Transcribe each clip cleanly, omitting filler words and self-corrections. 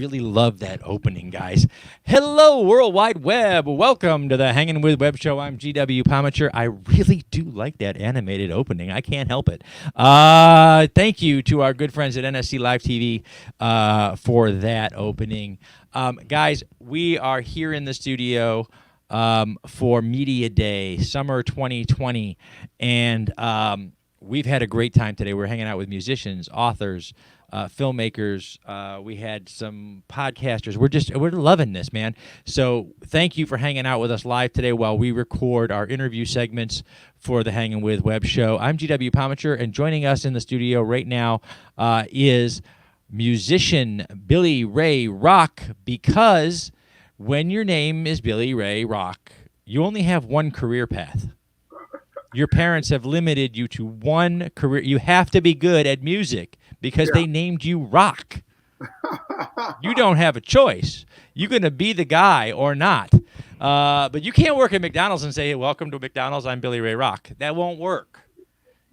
really love that opening, guys. Hello, World Wide Web. Welcome to the Hanging With Web Show. I'm GW Pomichter. I really do like that animated opening. I can't help it. Thank you to our good friends at NSC Live TV for that opening. Guys, we are here in the studio for Media Day, summer 2020, and we've had a great time today. We're hanging out with musicians, authors, filmmakers. We had some podcasters. We're loving this, man. So thank you for hanging out with us live today while we record our interview segments for the Hanging With Web Show. I'm GW Pomichter, and joining us in the studio right now is musician Billy Ray Rock, because when your name is Billy Ray Rock, you only have one career path. Your parents have limited you to one career. You have to be good at music because they named you Rock. You don't have a choice. You're going to be the guy or not. But you can't work at McDonald's and say, welcome to McDonald's, I'm Billy Ray Rock. That won't work.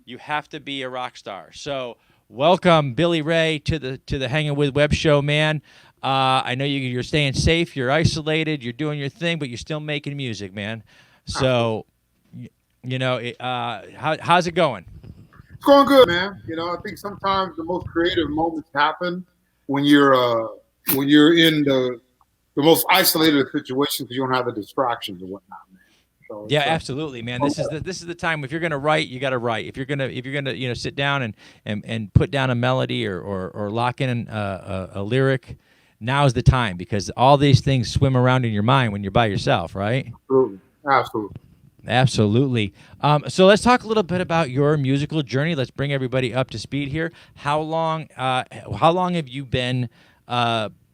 You have to be a rock star. So welcome, Billy Ray, to the Hanging With Web Show, man. I know you're staying safe. You're isolated. You're doing your thing, but you're still making music, man. So, you know, how's it going? It's going good, man. You know, I think sometimes the most creative moments happen when you're in the most isolated situations because you don't have the distractions and whatnot, man. So, Absolutely, man. This is the time. If you're gonna write, you got to write. If you're gonna sit down and put down a melody or lock in a lyric, now's the time, because all these things swim around in your mind when you're by yourself, right? Absolutely. So let's talk a little bit about your musical journey. Let's bring everybody up to speed here. How long have you been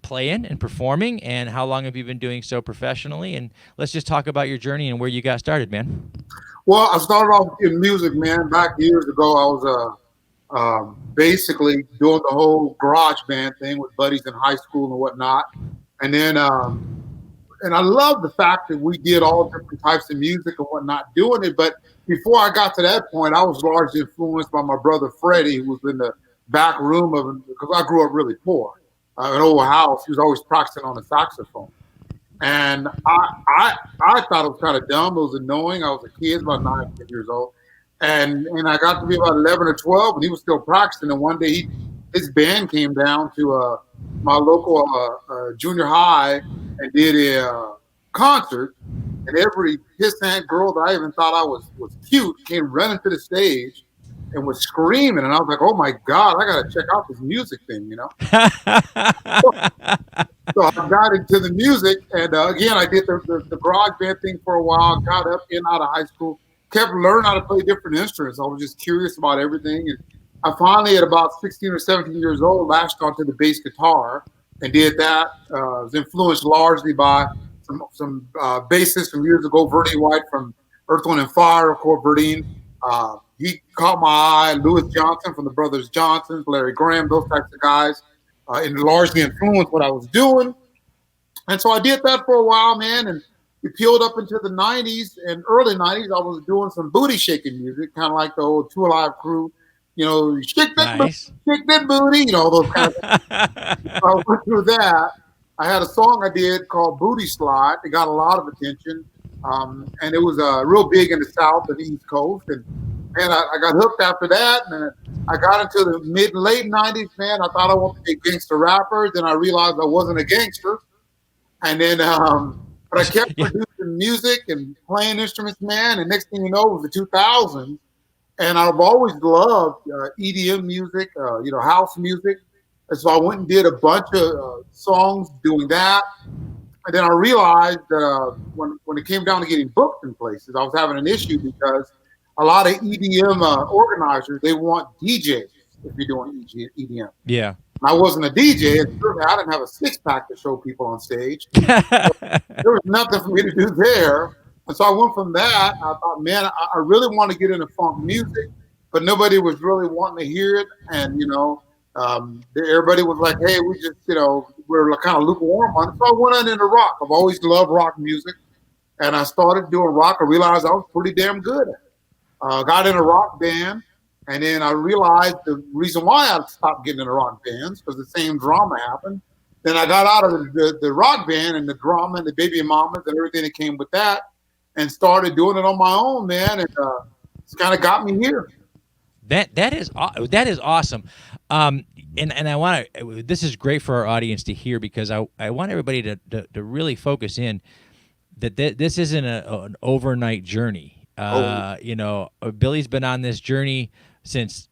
playing and performing, and how long have you been doing so professionally? And let's just talk about your journey and where you got started, man. Well, I started off in music, man. Back years ago, I was basically doing the whole garage band thing with buddies in high school and whatnot. And then and I love the fact that we did all different types of music and whatnot doing it. But before I got to that point, I was largely influenced by my brother Freddie, who was in the back room of it, because I grew up really poor. An old house. He was always practicing on the saxophone. And I thought it was kind of dumb. It was annoying. I was a kid, about 9 years old. And I got to be about 11 or 12, and he was still practicing. And one day his band came down to my local junior high and did a concert. And every pissant girl that I even thought I was cute came running to the stage and was screaming. And I was like, oh, my God, I got to check out this music thing, you know? So I got into the music. And, again, I did the garage band thing for a while, got up in out of high school, kept learning how to play different instruments. I was just curious about everything. And I finally, at about 16 or 17 years old, latched onto the bass guitar and did that. Was influenced largely by some bassists from years ago, Verdi White from Earth, Wind & Fire, of course, Verdine. He caught my eye. Louis Johnson from the Brothers Johnsons, Larry Graham, those types of guys, and largely influenced what I was doing. And so I did that for a while, man, and we peeled up into the 90s and early 90s. I was doing some booty shaking music, kind of like the old Two Alive crew. You know, shake that, shake that booty, you know, those kind of things. So I went through that. I had a song I did called Booty Slide. It got a lot of attention. And it was real big in the South and East Coast. And I got hooked after that. And I got into the late 90s, man. I thought I wanted to be a gangster rapper. Then I realized I wasn't a gangster. And then, but I kept producing music and playing instruments, man. And next thing you know, it was the 2000s. And I've always loved EDM music, house music. And so I went and did a bunch of songs doing that. And then I realized when it came down to getting booked in places, I was having an issue because a lot of EDM organizers, they want DJs if you're doing EDM. Yeah. And I wasn't a DJ, and certainly I didn't have a six-pack to show people on stage. So there was nothing for me to do there. And so I went from that. I thought, man, I really want to get into funk music, but nobody was really wanting to hear it. And, everybody was like, hey, we just, we're kind of lukewarm on it. So I went on into rock. I've always loved rock music. And I started doing rock. I realized I was pretty damn good at it. Got in a rock band. And then I realized the reason why I stopped getting into rock bands, because the same drama happened. Then I got out of the rock band and the drama and the baby mamas and everything that came with that, and started doing it on my own, man. And it's kind of got me here. That is awesome. And I want to. This is great for our audience to hear, because I want everybody to really focus in that this isn't an overnight journey. You know, Billy's been on this journey since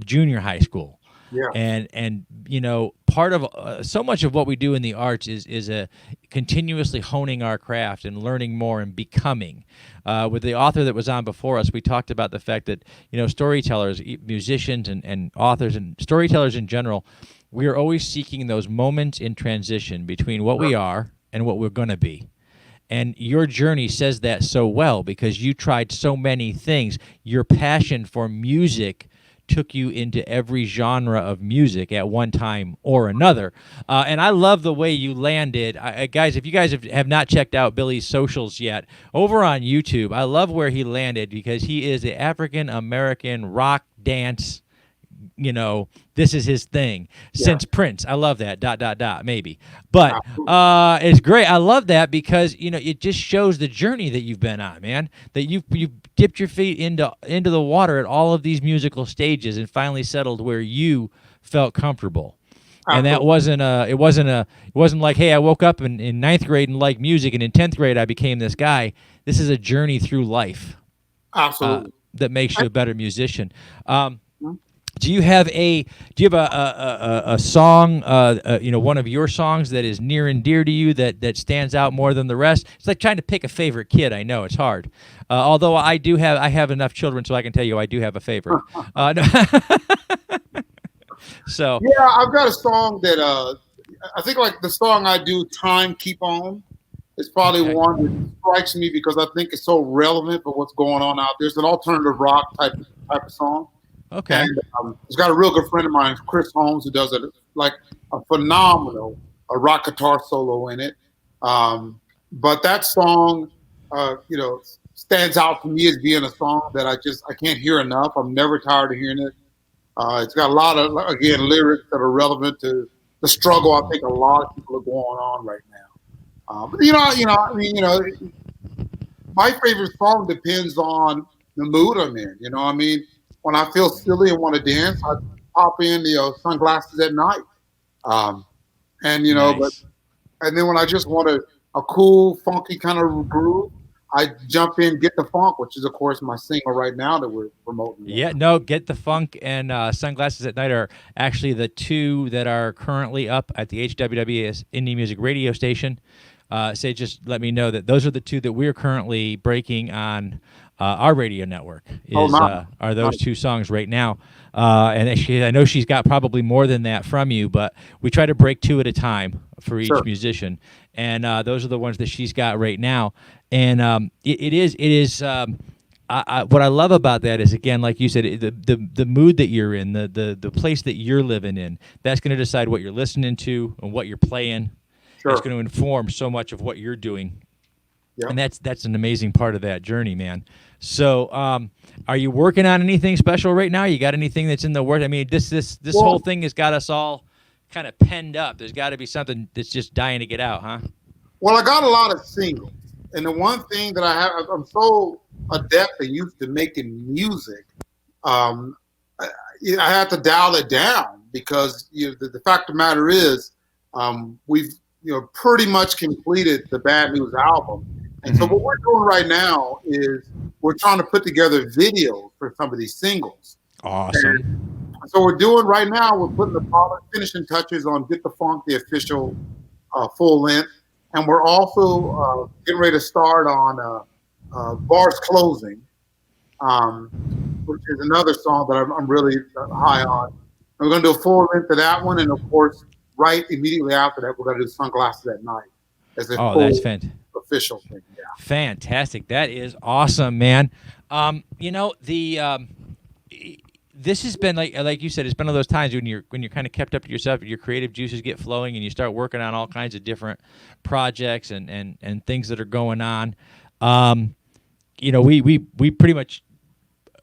junior high school. Yeah. And you know, part of so much of what we do in the arts is a continuously honing our craft and learning more and becoming. With the author that was on before us, we talked about the fact that, you know, storytellers, musicians, and authors and storytellers in general, we are always seeking those moments in transition between what we are and what we're going to be. And your journey says that so well, because you tried so many things. Your passion for music took you into every genre of music at one time or another. And I love the way you landed. Guys, if you guys have not checked out Billy's socials yet, over on YouTube, I love where he landed, because he is the African-American rock dance, you know, this is his thing. Since Prince. I love that, maybe. But it's great. I love that, because, you know, it just shows the journey that you've been on, man. That you've dipped your feet into the water at all of these musical stages and finally settled where you felt comfortable. And that it wasn't like, hey, I woke up in ninth grade and liked music, and in 10th grade I became this guy. This is a journey through life. Absolutely. That makes you a better musician. Do you have a song, you know, one of your songs that is near and dear to you that stands out more than the rest? It's like trying to pick a favorite kid. I know it's hard. Although I have enough children, so I can tell you I do have a favorite. So yeah, I've got a song that I think, like the song I do, "Time Keep On," is probably one that strikes me because I think it's so relevant for what's going on out there. It's an alternative rock type of song. Okay. And he's got a real good friend of mine, Chris Holmes, who does a phenomenal rock guitar solo in it. But that song, you know, stands out to me as being a song that I can't hear enough. I'm never tired of hearing it. It's got a lot of, again, lyrics that are relevant to the struggle I think a lot of people are going on right now. But my favorite song depends on the mood I'm in. You know what I mean? When I feel silly and want to dance, I pop in the Sunglasses at Night. And you know, nice. And then when I just want a cool, funky kind of groove, I jump in Get the Funk, which is of course my single right now that we're promoting. Yeah, no, Get the Funk and Sunglasses at Night are actually the two that are currently up at the HWWS Indie Music Radio Station. Just let me know that those are the two that we're currently breaking on our radio network. Are those two songs right now? And actually, I know she's got probably more than that from you, but we try to break two at a time for each musician, and those are the ones that she's got right now. And it is. What I love about that is, again, like you said, the mood that you're in, the place that you're living in. That's going to decide what you're listening to and what you're playing. Sure. It's going to inform so much of what you're doing. Yep. And that's an amazing part of that journey, man. So, are you working on anything special right now? You got anything that's in the works? I mean, this whole thing has got us all kind of penned up. There's got to be something that's just dying to get out, huh? Well, I got a lot of singles, and the one thing that I'm so adept and used to making music, I have to dial it down because the fact of the matter is, we've pretty much completed the Bad News album. And so what we're doing right now is we're trying to put together videos for some of these singles. Awesome. And so we're doing right now, we're putting the finishing touches on Get the Funk, the official full length. And we're also getting ready to start on Bar's Closing, which is another song that I'm really high on. And we're going to do a full length of that one. And of course, right immediately after that, we're going to do Sunglasses at Night. As a full that's fantastic. Official thing, yeah. Fantastic. That is awesome, man. This has been like you said, it's been one of those times when you're kind of kept up to yourself, your creative juices get flowing, and you start working on all kinds of different projects and things that are going on. We pretty much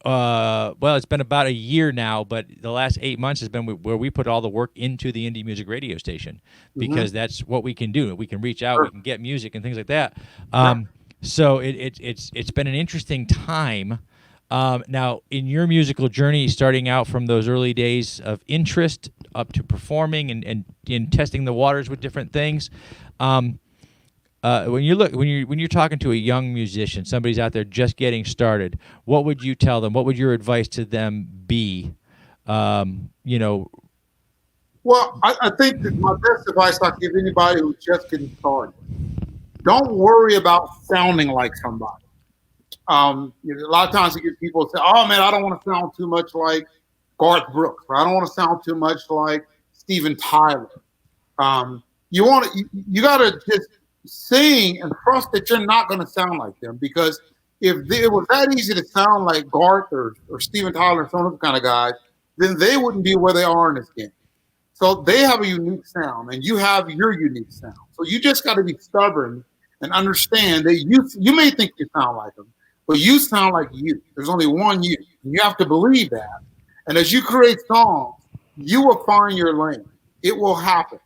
well, it's been about a year now, but the last 8 months has been where we put all the work into the indie music radio station because that's what we can do. We can reach out, we can get music and things like that. So it's been an interesting time. Now, in your musical journey, starting out from those early days of interest up to performing and testing the waters with different things, when you're talking to a young musician, somebody's out there just getting started, what would you tell them? What would your advice to them be? Well, I think that my best advice I give anybody who's just getting started: don't worry about sounding like somebody. A lot of times you get people say, "Oh man, I don't want to sound too much like Garth Brooks, or I don't want to sound too much like Steven Tyler." You got to just sing and trust that you're not going to sound like them, because if it was that easy to sound like Garth or Steven Tyler, some of those kind of guys, then they wouldn't be where they are in this game. So they have a unique sound, and you have your unique sound. So you just got to be stubborn and understand that you may think you sound like them, but you sound like you. There's only one you. And you have to believe that. And as you create songs, you will find your lane. It will happen.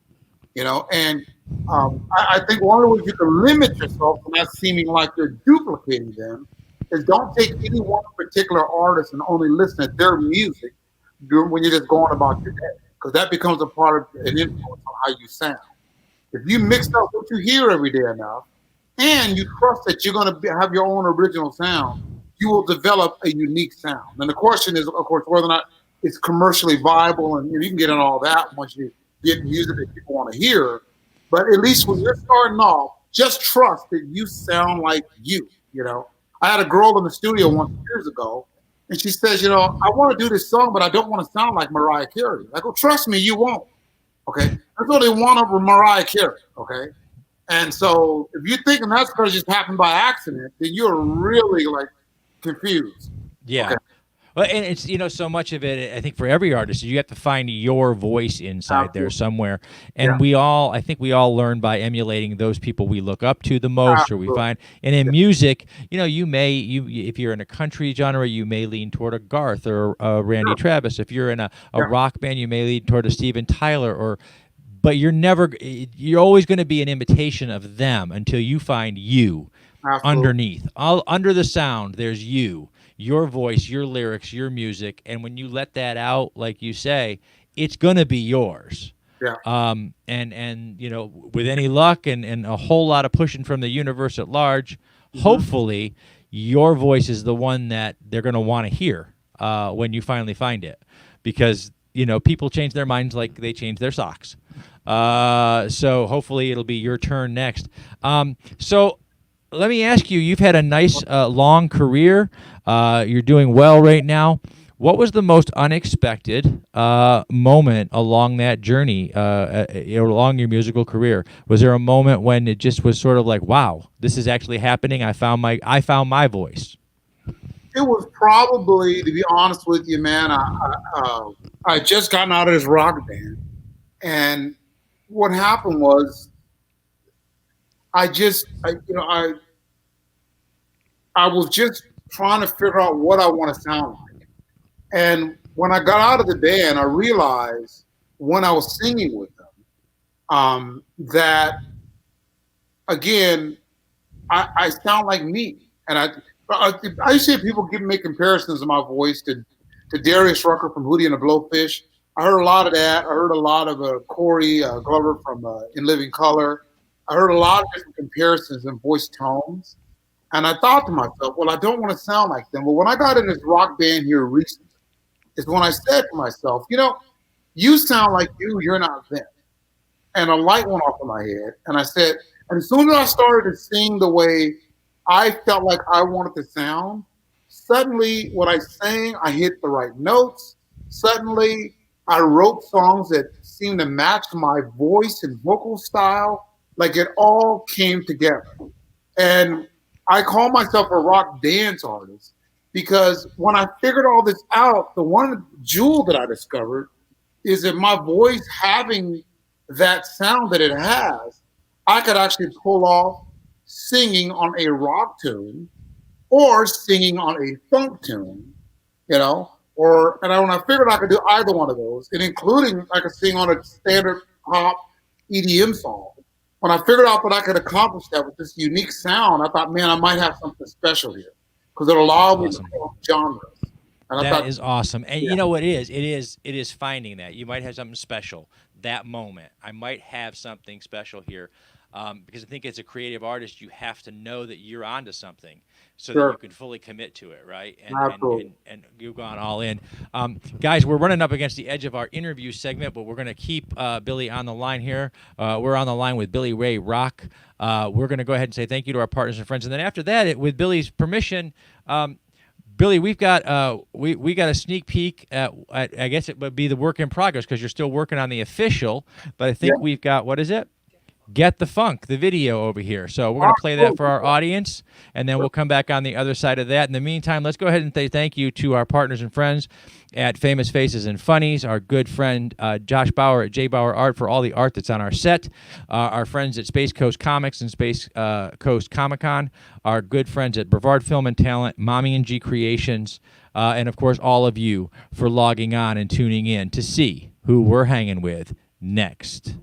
And I think one of the ways you can limit yourself from not seeming like you're duplicating them is don't take any one particular artist and only listen to their music when you're just going about your day, because that becomes a part of an influence on how you sound. If you mix up what you hear every day enough, and you trust that you're going to have your own original sound, you will develop a unique sound. And the question is, of course, whether or not it's commercially viable, and you can get in all that once you get music that people want to hear. But at least when you're starting off, just trust that you sound like you. I had a girl in the studio years ago, and she says, I want to do this song, but I don't want to sound like Mariah Carey. I go, trust me, you won't. Okay, there's only one of Mariah Carey. Okay, and so if you're thinking that's going to just happen by accident, then you're really confused. Yeah. Okay? Well, and it's so much of it. I think for every artist, you have to find your voice inside there somewhere. And I think we all learn by emulating those people we look up to the most, or we find. And in music, if you're in a country genre, you may lean toward a Garth or a Randy Travis. If you're in a rock band, you may lean toward a Steven Tyler. But you're always going to be an imitation of them until you find you underneath. Under the sound, there's you. Your voice, your lyrics, your music, and when you let that out, like you say, it's gonna be yours. Yeah. And with any luck and a whole lot of pushing from the universe at large, hopefully, your voice is the one that they're gonna want to hear when you finally find it, because people change their minds like they change their socks. So hopefully, it'll be your turn next. So. Let me ask you, you've had a nice long career. You're doing well right now. What was the most unexpected moment along that journey, along your musical career? Was there a moment when it just was sort of like, wow, this is actually happening? I found my voice. It was probably, to be honest with you, man, I just gotten out of this rock band. And what happened was, I was just trying to figure out what I want to sound like. And when I got out of the band, I realized when I was singing with them, that, again, I sound like me. And I used to hear people make comparisons of my voice to Darius Rucker from Hootie and the Blowfish. I heard a lot of that. I heard a lot of Corey Glover from In Living Color. I heard a lot of different comparisons in voice tones. And I thought to myself, well, I don't want to sound like them. But when I got in this rock band here recently, is when I said to myself, you sound like you're not them. And a light went off in my head. And I said, and as soon as I started to sing the way I felt like I wanted to sound, suddenly when I sang, I hit the right notes. Suddenly I wrote songs that seemed to match my voice and vocal style. Like it all came together. And I call myself a rock dance artist because when I figured all this out, the one jewel that I discovered is that my voice having that sound that it has, I could actually pull off singing on a rock tune or singing on a funk tune. you know. When I figured I could do either one of those, and including I could sing on a standard pop EDM song. When I figured out that I could accomplish that with this unique sound, I thought, man, I might have something special here because it allowed me to cross genres. And that is awesome. And you know what it is? It is finding that. You might have something special that moment. I might have something special here. Because I think as a creative artist, you have to know that you're onto something so that you can fully commit to it, right? And you've gone all in. Guys, we're running up against the edge of our interview segment, but we're going to keep Billy on the line here. We're on the line with Billy Ray Rock. We're going to go ahead and say thank you to our partners and friends. And then after that, with Billy's permission, Billy, we've got we got a sneak peek at I guess it would be the work in progress because you're still working on the official, but I think we've got, what is it? Get the Funk, the video over here. So we're going to play that for our audience, and then we'll come back on the other side of that. In the meantime, let's go ahead and say thank you to our partners and friends at Famous Faces and Funnies, our good friend Josh Bauer at J. Bauer Art for all the art that's on our set, our friends at Space Coast Comics and Space Coast Comic-Con, our good friends at Brevard Film and Talent, Mommy and G Creations, and, of course, all of you for logging on and tuning in to see who we're hanging with next.